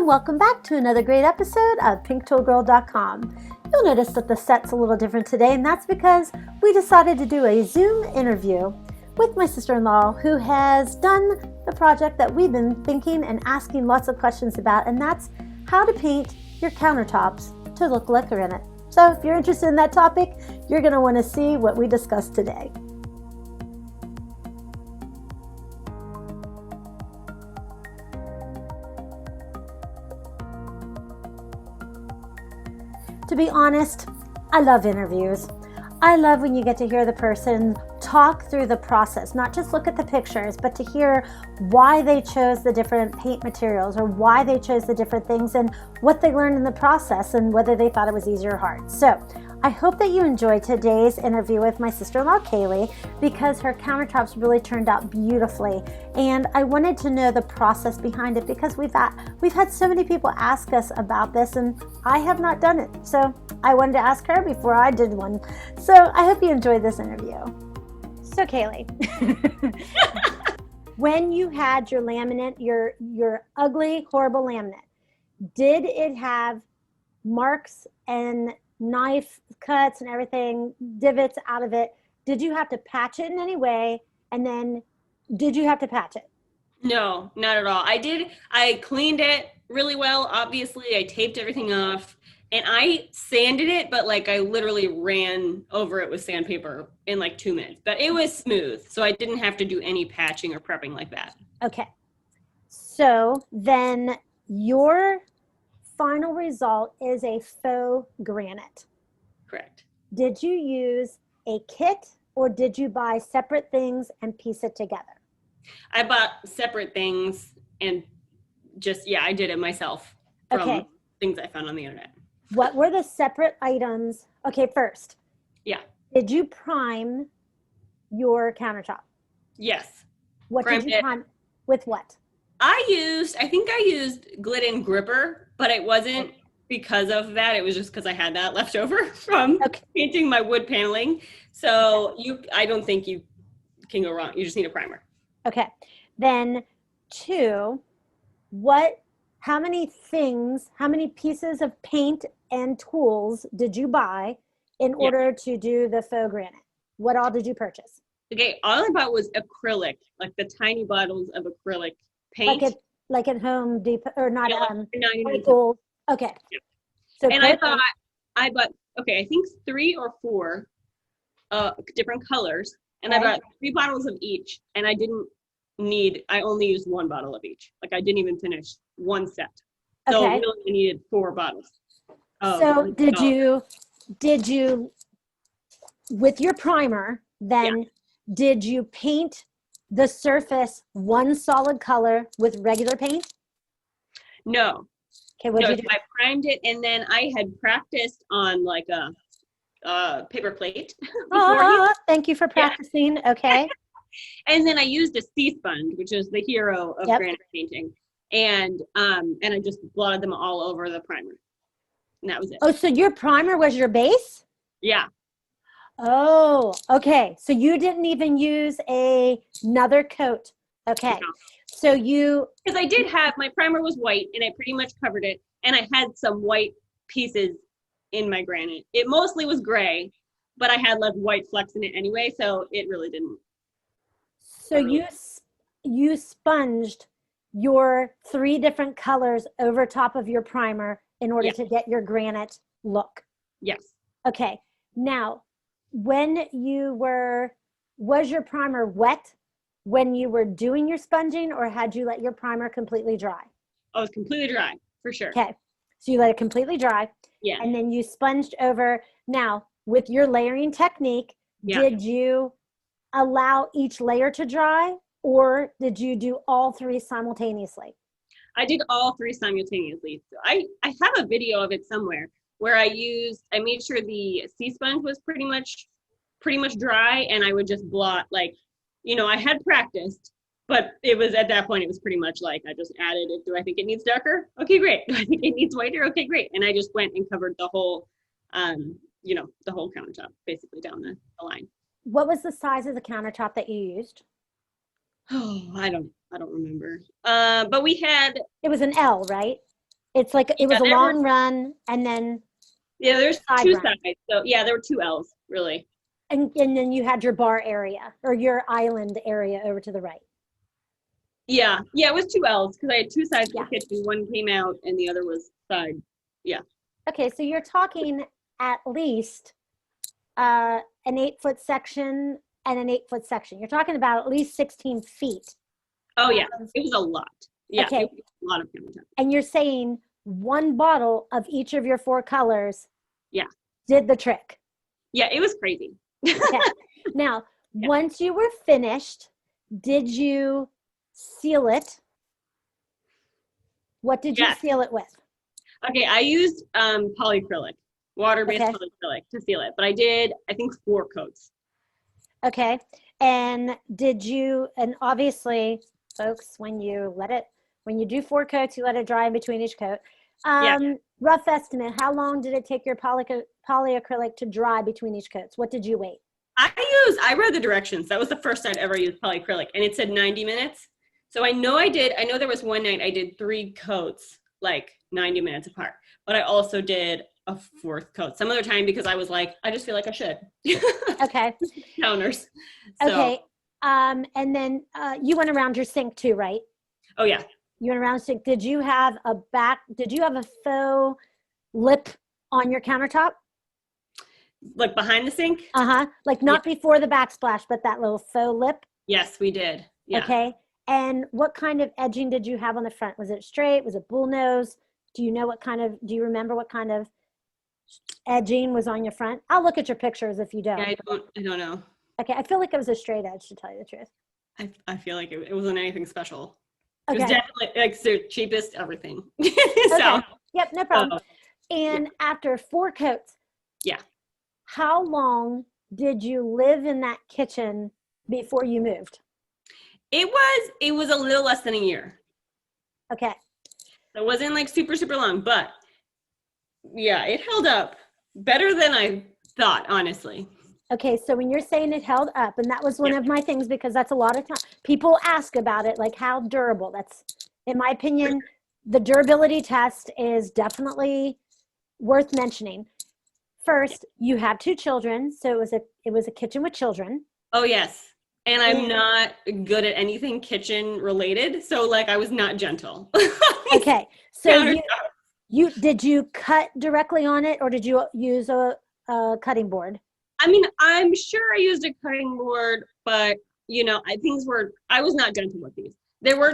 and welcome back to another great episode of PinkToolGirl.com. You'll notice that the set's a little different today, and that's because we decided to do a Zoom interview with my sister-in-law who has done the project that we've been thinking and asking lots of questions about, and that's how to paint your countertops to look like granite. So if you're interested in that topic, you're going to want to see what we discussed today. To be honest, I love interviews. I love when you get to hear the person talk through the process, not just look at the pictures, but to hear why they chose the different paint materials or why they chose the different things and what they learned in the process and whether they thought it was easy or hard. So I hope that you enjoyed today's interview with my sister-in-law, Kaylee, because her countertops really turned out beautifully. And I wanted to know the process behind it because we've had so many people ask us about this and I have not done it. So I wanted to ask her before I did one. So I hope you enjoyed this interview. So Kaylee, when you had your laminate, your ugly, horrible laminate, did it have marks and knife cuts and everything, divots out of it? Did you have to patch it in any way? And then did you have to patch it? No, not at all. I cleaned it really well. Obviously, I taped everything off and I sanded it, but like I literally ran over it with sandpaper in like 2 minutes. But it was smooth, so I didn't have to do any patching or prepping like that. Okay. So then your final result is a faux granite. Correct. Did you use a kit or did you buy separate things and piece it together? I bought separate things and I did it myself from things I found on the internet. What were the separate items? Okay, first. Yeah. Did you prime your countertop? Yes. What did you prime with what? I think I used Glidden Gripper, but it wasn't because of that. It was just because I had that left over from painting my wood paneling. So I don't think you can go wrong. You just need a primer. Okay. Then 2, how many pieces of paint and tools did you buy in order to do the faux granite? What all did you purchase? Okay, all I bought was acrylic, like the tiny bottles of acrylic paint. Like at Home Depot, or not, Gold. Okay. Yeah. So and I bought, I think 3 or 4 different colors, and I bought 3 bottles of each, and I only used 1 bottle of each. Like I didn't even finish 1 set. So really I needed 4 bottles. So did you, with your primer, then did you paint the surface one solid color with regular paint? No. Okay, what did you do? I primed it, and then I had practiced on like a paper plate. Thank you for practicing. Yeah. Okay. And then I used a sea sponge, which is the hero of granite painting, and I just blotted them all over the primer, and that was it. Oh, so your primer was your base? Yeah. Oh, okay. So you didn't even use another coat. Okay. No. So because I did have, my primer was white and I pretty much covered it, and I had some white pieces in my granite. It mostly was gray, but I had like white flecks in it anyway, so it really didn't. So you sponged your 3 different colors over top of your primer in order to get your granite look. Yes. Okay. Now, was your primer wet when you were doing your sponging, or had you let your primer completely dry? Oh, it was completely dry, for sure. Okay. So you let it completely dry. Yeah. And then you sponged over. Now, with your layering technique, did you allow each layer to dry, or did you do all 3 simultaneously? I did all 3 simultaneously. So I have a video of it somewhere where I made sure the sea sponge was pretty much dry, and I would just blot, like, I had practiced, but it was at that point, it was pretty much like I just added it. Do I think it needs darker? Okay, great. Do I think it needs whiter? Okay, great. And I just went and covered the whole, the whole countertop basically down the line. What was the size of the countertop that you used? Oh, I don't remember. But we had. It was an L, right? It's like it was Yeah, a long run and then yeah, there's side two run. sides. So yeah, there were two L's really. And then you had your bar area or your island area over to the right. Yeah, yeah, it was two L's because I had two sides Yeah. of the kitchen. One came out and the other was side. Yeah. Okay, so you're talking at least an 8-foot section and an 8-foot section. You're talking about at least 16 feet. Oh yeah, it was a lot. Yeah, Okay. it was a lot of countertop. And you're saying one bottle of each of your 4 colors Yeah. did the trick. Yeah, it was crazy. Okay. Now, Yeah. once you were finished, did you seal it? What did you Yes. seal it with? Okay, I used polyacrylic, water-based Okay. polyacrylic to seal it, but I did, I think, 4 coats. Okay. And did you, and obviously, folks, when you do 4 coats, you let it dry in between each coat. Yeah. Rough estimate, how long did it take your polyacrylic to dry between each coats? What did you wait? I read the directions. That was the first I'd ever used polyacrylic, and it said 90 minutes. So I know there was one night I did 3 coats, like 90 minutes apart, but I also did a 4th coat some other time because I was like, I just feel like I should. Okay. Counters. So, Okay. And then you went around your sink too, right? oh yeah. You went around the sink. Did you have a faux lip on your countertop? Like behind the sink? Uh-huh. Like not before the backsplash, but that little faux lip? Yes, we did. Yeah. Okay. And what kind of edging did you have on the front? Was it straight? Was it bullnose? Do you remember what kind of edging was on your front? I'll look at your pictures if you don't. Yeah, I don't know. Okay. I feel like it was a straight edge, to tell you the truth. I feel like it wasn't anything special. Okay. It was definitely like the cheapest everything. Okay. Yep, no problem. Yeah. And after 4 coats, Yeah. how long did you live in that kitchen before you moved? It was a little less than a year. Okay. It wasn't like super, super long, but yeah, it held up better than I thought, honestly. Okay, so when you're saying it held up, and that was one of my things, because that's a lot of time. People ask about it, like how durable. That's, in my opinion, the durability test is definitely worth mentioning. First, you have 2 children, so it was a kitchen with children. Oh yes. And I'm not good at anything kitchen related, so like I was not gentle. Okay, so did you cut directly on it, or did you use a cutting board? I mean, I'm sure I used a cutting board, but I was not gentle with these. There were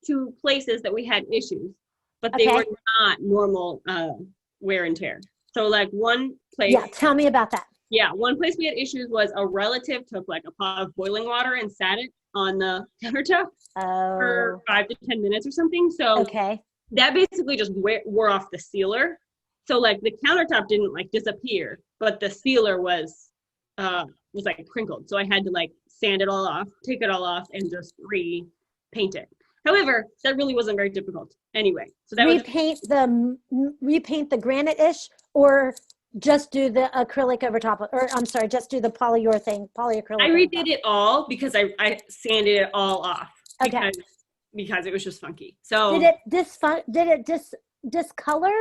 2 places that we had issues, but they were not normal wear and tear. So like one place. Yeah, tell me about that. Yeah, one place we had issues was a relative took like a pot of boiling water and sat it on the countertop for 5 to 10 minutes or something. So that basically just wore off the sealer. So like the countertop didn't like disappear, but the sealer was like crinkled. So I had to like sand it all off, take it all off, and just repaint it. However, that really wasn't very difficult anyway. So that repaint the granite-ish, or just do the acrylic over top, or I'm sorry, just do the polyacrylic. I redid it all because I sanded it all off because it was just funky. So did it discolor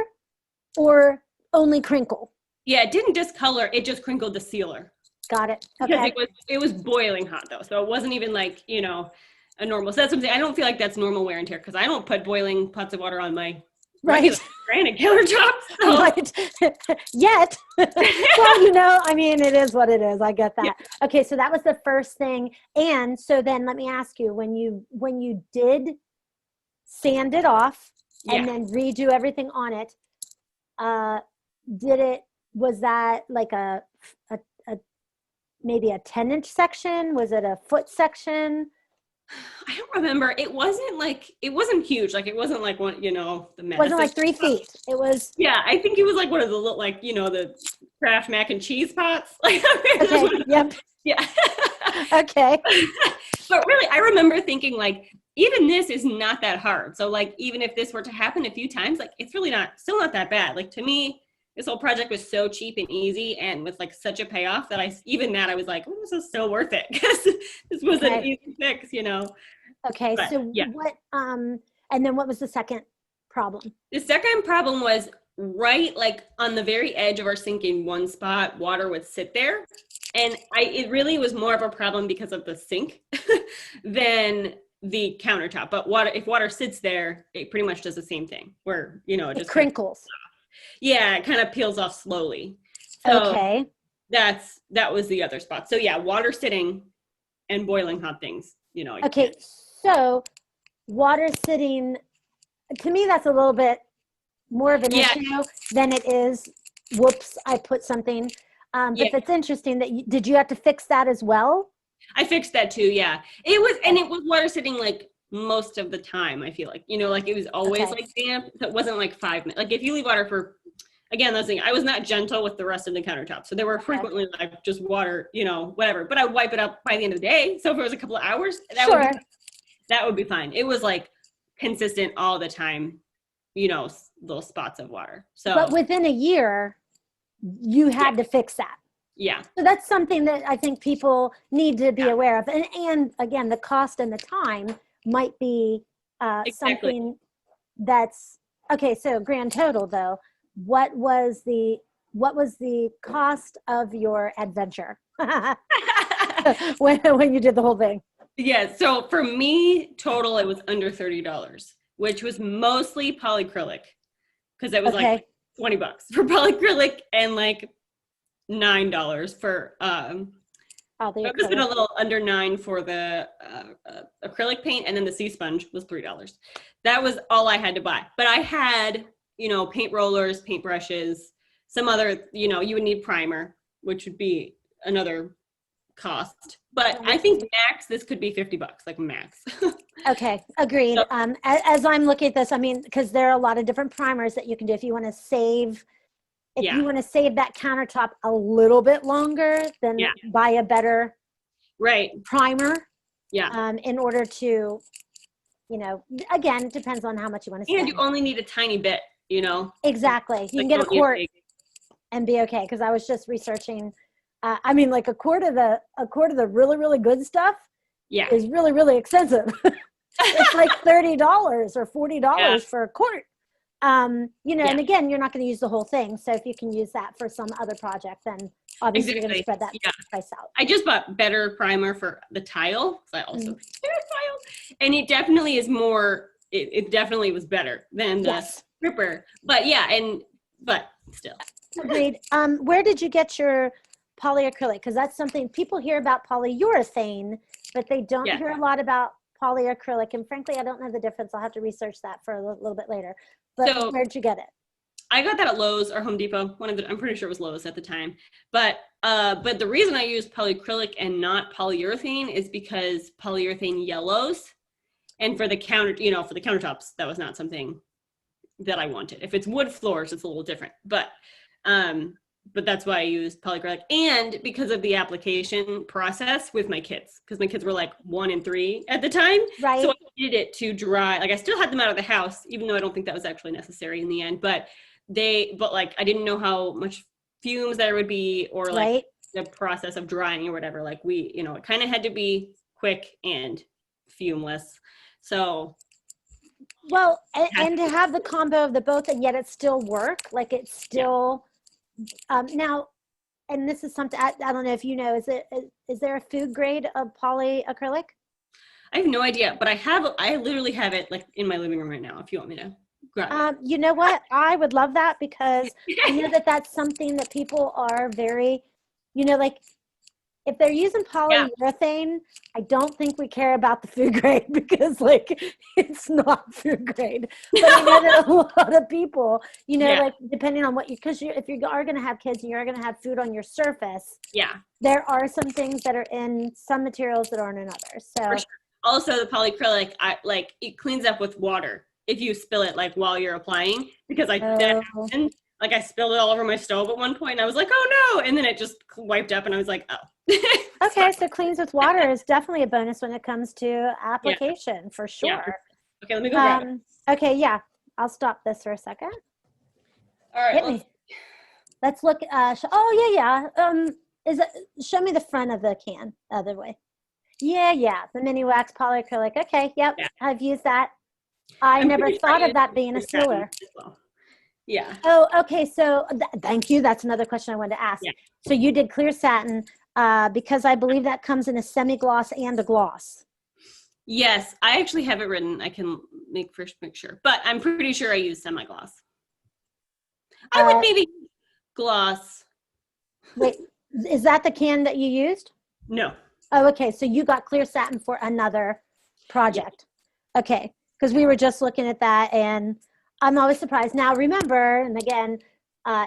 or only crinkle? Yeah, it didn't discolor, it just crinkled the sealer. Got it. Okay. Because it was boiling hot though, so it wasn't even like a normal. So that's something I don't feel like that's normal wear and tear because I don't put boiling pots of water on my granite countertops. So. Right. Yet. Well, I mean, it is what it is. I get that. Yeah. Okay, so that was the first thing. And so then let me ask you, when you did sand it off and then redo everything on it, was that like a maybe a 10-inch section? Was it a foot section? I don't remember. It wasn't huge. Like it wasn't like one, the it wasn't like 3 feet. It was. Yeah, I think it was like one of the the Kraft mac and cheese pots. Like Yep. Yeah. Okay. But really, I remember thinking like, even this is not that hard. So like, even if this were to happen a few times, like it's really still not that bad. Like to me, this whole project was so cheap and easy and with like such a payoff that I was like, oh, this is still worth it because this was an easy fix, Okay. But, so what, and then what was the second problem? The second problem was right like on the very edge of our sink in one spot, water would sit there. And it really was more of a problem because of the sink than the countertop. But if water sits there, it pretty much does the same thing where, it just crinkles. Yeah, it kind of peels off slowly. So okay. That was the other spot. So yeah, water sitting and boiling hot things, Okay, so water sitting, to me, that's a little bit more of an issue than it is, whoops, I put something. But that's interesting that did you have to fix that as well? I fixed that too, yeah. It was water sitting like most of the time, I feel like, like it was always like damp. So it wasn't like 5 minutes. Like if you leave water for, again, that's the thing, I was not gentle with the rest of the countertop. So there were frequently like just water, whatever, but I would wipe it up by the end of the day. So if it was a couple of hours, that would be fine. It was like consistent all the time, little spots of water. So, but within a year, you had to fix that. Yeah. So that's something that I think people need to be aware of. And again, the cost and the time might be something that's, okay, so grand total though, what was the cost of your adventure when you did the whole thing? Yeah, so for me, total, it was under $30, which was mostly polyacrylic because it was like $20 for polyacrylic and like $9 for it was a little under $9 for the acrylic paint, and then the sea sponge was $3. That was all I had to buy. But I had, paint rollers, paint brushes, some other, you would need primer, which would be another cost. But I think max, this could be $50, like max. Okay, agreed. So, as I'm looking at this, I mean, because there are a lot of different primers that you can do if you want to save. If you want to save that countertop a little bit longer, then buy a better primer. Yeah. In order to, again, it depends on how much you want to spend. And you only need a tiny bit, Exactly. You can get a quart and be okay. Because I was just researching. I mean, like a quart of the really, really good stuff is really, really expensive. It's like $30 or $40 for a quart. And again, you're not going to use the whole thing. So if you can use that for some other project, then obviously you're going to spread that price out. I just bought better primer for the tile. I also tile, and it definitely is more. It definitely was better than the stripper. But but still. Agreed. Where did you get your polyacrylic? Because that's something people hear about polyurethane, but they don't hear a lot about polyacrylic. And frankly, I don't know the difference. I'll have to research that for a little bit later. But where'd you get it? I got that at Lowe's or Home Depot. I'm pretty sure it was Lowe's at the time. But the reason I used polyacrylic and not polyurethane is because polyurethane yellows. And for the countertops, that was not something that I wanted. If it's wood floors, it's a little different. But that's why I used polyacrylic, and because of the application process with my kids, because my kids were like 1 and 3 at the time. Right. So I needed it to dry. Like I still had them out of the house, even though I don't think that was actually necessary in the end. But like I didn't know how much fumes there would be, or like the process of drying or whatever. Like it kind of had to be quick and fumeless. So. Well, and to have the combo of the both, and yet it still work. Like it's still. Now, and this is something I don't know if you know, is there a food grade of polyacrylic? I have no idea, but I literally have it like in my living room right now. If you want me to grab it. You know what? I would love that, because I know that's something that people are very, like if they're using polyurethane, I don't think we care about the food grade, because like it's not food grade. But I know that a lot of people, like depending on because if you are going to have kids and you're going to have food on your surface, there are some things that are in some materials that aren't in others. So also the polyacrylic, it cleans up with water if you spill it like while you're applying, because that happened. Like I spilled it all over my stove at one point and I was like, oh no. And then it just wiped up and I was like, oh. Okay. So cleans with water is definitely a bonus when it comes to application for sure. Yeah. Okay. Let me go grab it. Okay. Yeah. I'll stop this for a second. All right. Hit me. Let's look. Show me the front of the can other way. Yeah. The mini wax polyacrylic. Okay. Yep. Yeah. I've used that. I I'm never pretty sure thought I of that used being a clear satin sealer. as well. Yeah. Oh, okay. So thank you. That's another question I wanted to ask. Yeah. So you did clear satin because I believe that comes in a semi-gloss and a gloss. Yes, I actually have it written. I can make sure, but I'm pretty sure I use semi-gloss. I would maybe gloss. Wait, is that the can that you used? No. Oh, okay. So you got clear satin for another project. Yeah. Okay. Because we were just looking at that and I'm always surprised. Now, remember, and again,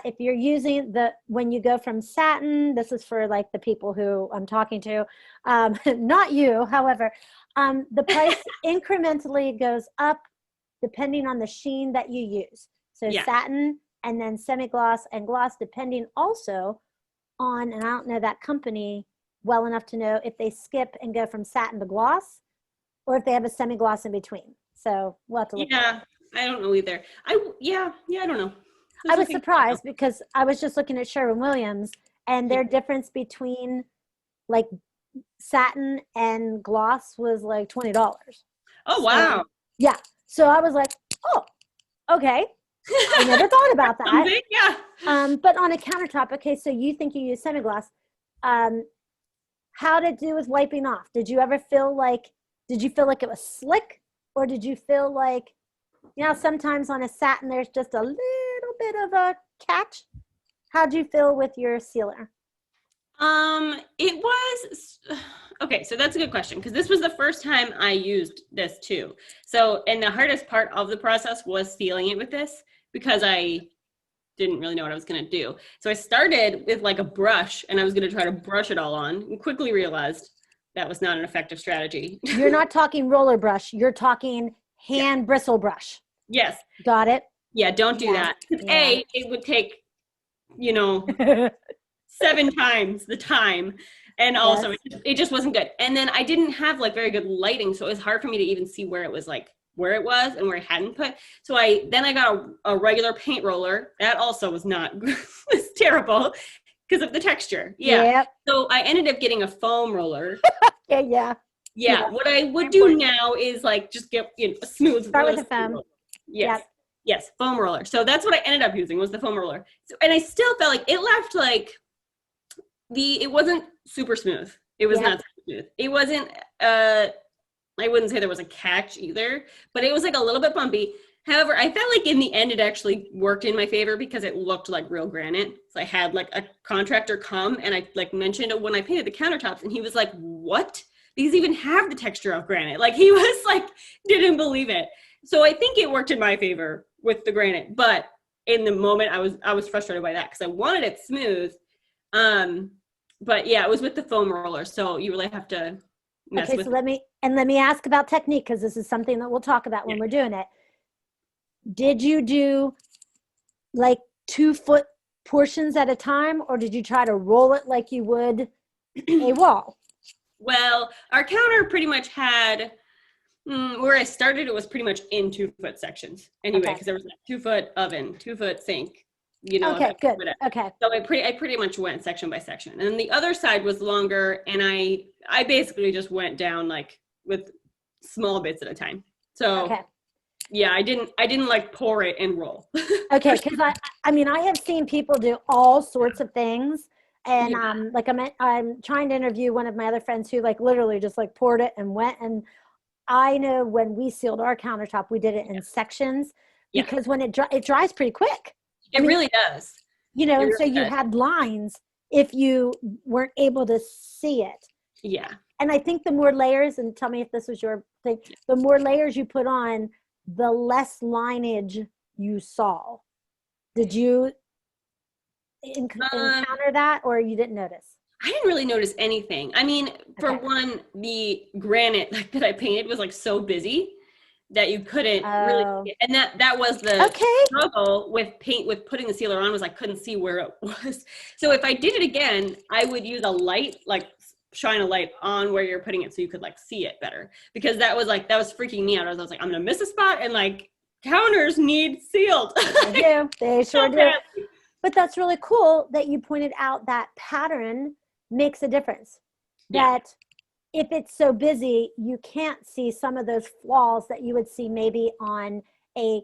if you're using when you go from satin, this is for like the people who I'm talking to, not you, however, the price incrementally goes up depending on the sheen that you use. So Yeah. satin and then semi-gloss and gloss, depending also on, and I don't know that company well enough to know if they skip and go from satin to gloss or if they have a semi-gloss in between. So we'll have to look. Yeah, I don't know either. I don't know. I was surprised because I was just looking at Sherwin-Williams and their difference between like satin and gloss was like $20. Oh, wow. So, yeah. So I was like, oh, okay. I never thought about that. Yeah. But on a countertop, okay, so you think you use semi-gloss. How did it do with wiping off? Did you feel like it was slick, or did you feel like, sometimes on a satin there's just a little bit of a catch? How'd you feel with your sealer? It was okay, so that's a good question because this was the first time I used this too. So, and the hardest part of the process was sealing it with this because I didn't really know what I was going to do. So I started with like a brush and I was going to try to brush it all on and quickly realized that was not an effective strategy. You're not talking roller brush. You're talking hand bristle brush. Yes. Got it? Yeah, don't do that. A, it would take, 7 times the time. And also it just wasn't good. And then I didn't have like very good lighting. So it was hard for me to even see where it was and where it hadn't put. So I got a regular paint roller. That also was was terrible because of the texture. Yeah. Yep. So I ended up getting a foam roller. Yeah. What I would do now is like just get a smooth. Start with a foam. Yes. Yep. Yes, foam roller. So that's what I ended up using was the foam roller. So, and I still felt like it left like it wasn't super smooth. It was not super smooth. It wasn't I wouldn't say there was a catch either, but it was like a little bit bumpy. However, I felt like in the end it actually worked in my favor because it looked like real granite. So I had like a contractor come and I like mentioned it when I painted the countertops and he was like, "What? These even have the texture of granite." Like he was like didn't believe it. So I think it worked in my favor with the granite, but in the moment I was frustrated by that because I wanted it smooth. But yeah, it was with the foam roller, so you really have to mess with. So let me ask about technique because this is something that we'll talk about when we're doing it. Did you do like 2-foot portions at a time, or did you try to roll it like you would a wall? Well, our counter pretty much had where I started. It was pretty much in 2-foot sections anyway, because there was a 2-foot oven, 2-foot sink. Okay, good. Okay. So I pretty much went section by section, and then the other side was longer, and I basically just went down like with small bits at a time. So yeah, I didn't like pour it and roll. Okay, because I have seen people do all sorts of things, and like I'm trying to interview one of my other friends who like literally just like poured it and went. And I know when we sealed our countertop, we did it in sections because when it dries pretty quick. It really does. And so you had lines if you weren't able to see it. Yeah. And I think the more layers, and tell me if this was your thing, the more layers you put on, the less lineage you saw. Did you encounter that, or you didn't notice? I didn't really notice anything. I mean, for one, the granite that I painted was like so busy that you couldn't really, and that was the struggle with putting the sealer on, was I couldn't see where it was. So if I did it again, I would use a light, like shine a light on where you're putting it so you could like see it better, because that was freaking me out. I was like, I'm gonna miss a spot, and like counters need sealed. They sure do. But that's really cool that you pointed out that pattern makes a difference. That if it's so busy, you can't see some of those flaws that you would see maybe on a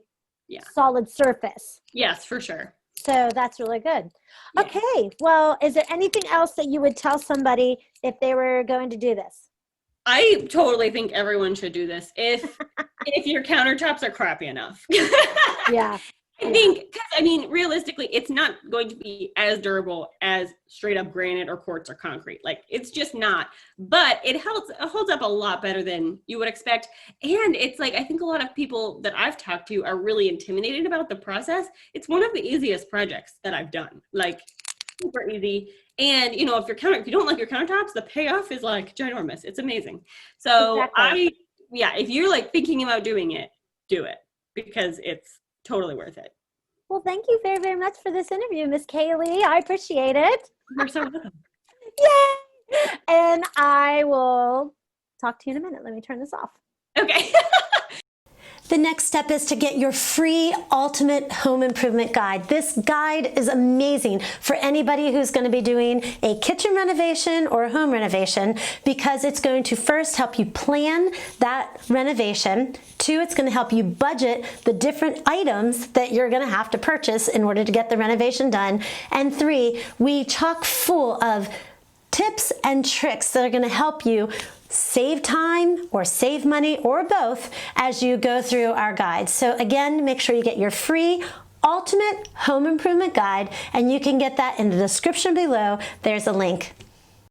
solid surface. Yes, for sure. So that's really good. Yeah. Okay, well, is there anything else that you would tell somebody if they were going to do this? I totally think everyone should do this if your countertops are crappy enough. Yeah. I think, because I mean, realistically, it's not going to be as durable as straight up granite or quartz or concrete. Like, it's just not. But it holds up a lot better than you would expect. And it's like, I think a lot of people that I've talked to are really intimidated about the process. It's one of the easiest projects that I've done. Like, super easy. And you know, if you don't like your countertops, the payoff is like ginormous. It's amazing. So exactly. If you're like thinking about doing it, do it, because it's totally worth it. Well, thank you very, very much for this interview, Miss Kaylee. I appreciate it. You're so welcome. Yay! And I will talk to you in a minute. Let me turn this off. Okay. The next step is to get your free ultimate home improvement guide. This guide is amazing for anybody who's going to be doing a kitchen renovation or a home renovation, because it's going to first help you plan that renovation. 2, it's going to help you budget the different items that you're going to have to purchase in order to get the renovation done. And 3, we chock full of tips and tricks that are going to help you save time or save money or both as you go through our guide. So again, make sure you get your free ultimate home improvement guide, and you can get that in the description below. There's a link.